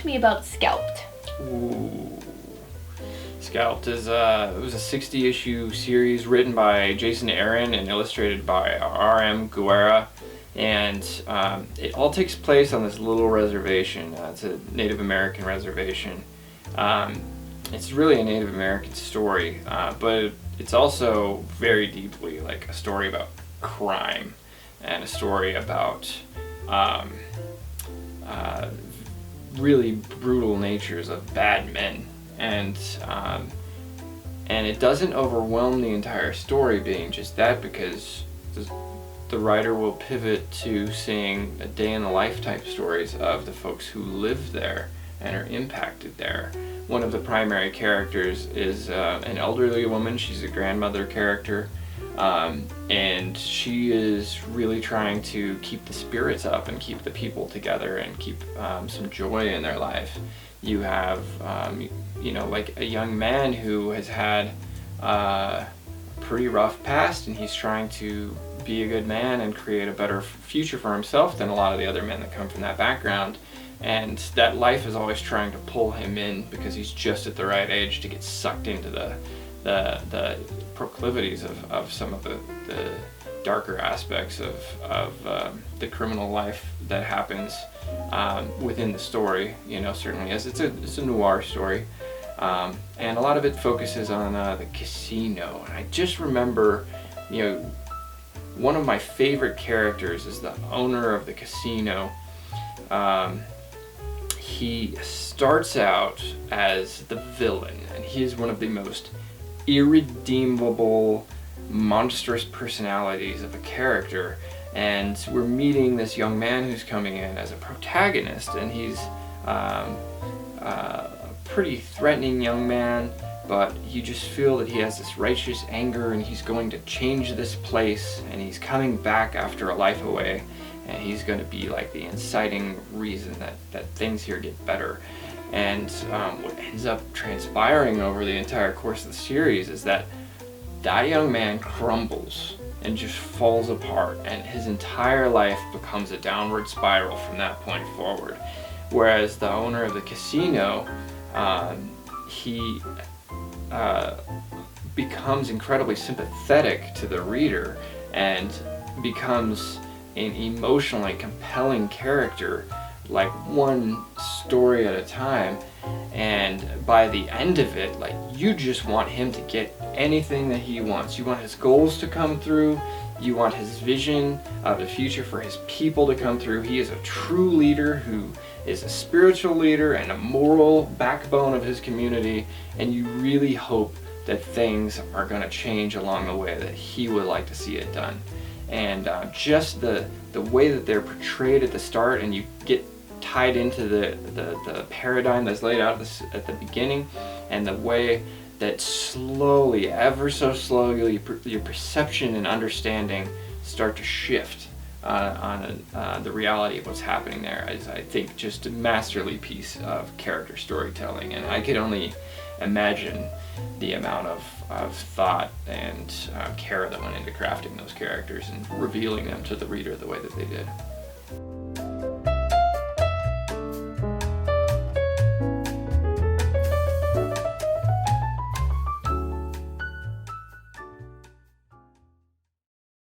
to me about Scalped. Ooh. Scalped is it was a 60-issue series written by Jason Aaron and illustrated by R.M. Guéra, and it all takes place on this little reservation. It's a Native American reservation. It's really a Native American story, but it's also very deeply like a story about crime and a story about really brutal natures of bad men, and it doesn't overwhelm the entire story being just that, because the writer will pivot to seeing a day in the life type stories of the folks who live there and are impacted there. One of the primary characters is an elderly woman. She's a grandmother character, and she is really trying to keep the spirits up and keep the people together and keep some joy in their life. You have like a young man who has had a pretty rough past, and he's trying to be a good man and create a better future for himself than a lot of the other men that come from that background. And that life is always trying to pull him in because he's just at the right age to get sucked into the proclivities of some of the darker aspects of the criminal life that happens within the story. Certainly as it's a noir story, and a lot of it focuses on the casino. And I just remember, one of my favorite characters is the owner of the casino. He starts out as the villain, and he is one of the most irredeemable, monstrous personalities of a character. And we're meeting this young man who's coming in as a protagonist, and he's a pretty threatening young man, but you just feel that he has this righteous anger, and he's going to change this place, and he's coming back after a life away. And he's going to be like the inciting reason that things here get better. And what ends up transpiring over the entire course of the series is that young man crumbles and just falls apart, and his entire life becomes a downward spiral from that point forward. Whereas the owner of the casino, he becomes incredibly sympathetic to the reader and becomes an emotionally compelling character, like one story at a time. And by the end of it, like, you just want him to get anything that he wants. You want his goals to come through. You want his vision of the future for his people to come through. He is a true leader who is a spiritual leader and a moral backbone of his community, and you really hope that things are going to change along the way, that he would like to see it done. And just the way that they're portrayed at the start, and you get tied into the paradigm that's laid out at the beginning, and the way that slowly, ever so slowly, your perception and understanding start to shift on the reality of what's happening there is, I think, just a masterly piece of character storytelling. And I could only imagine the amount of thought and care that went into crafting those characters and revealing them to the reader the way that they did.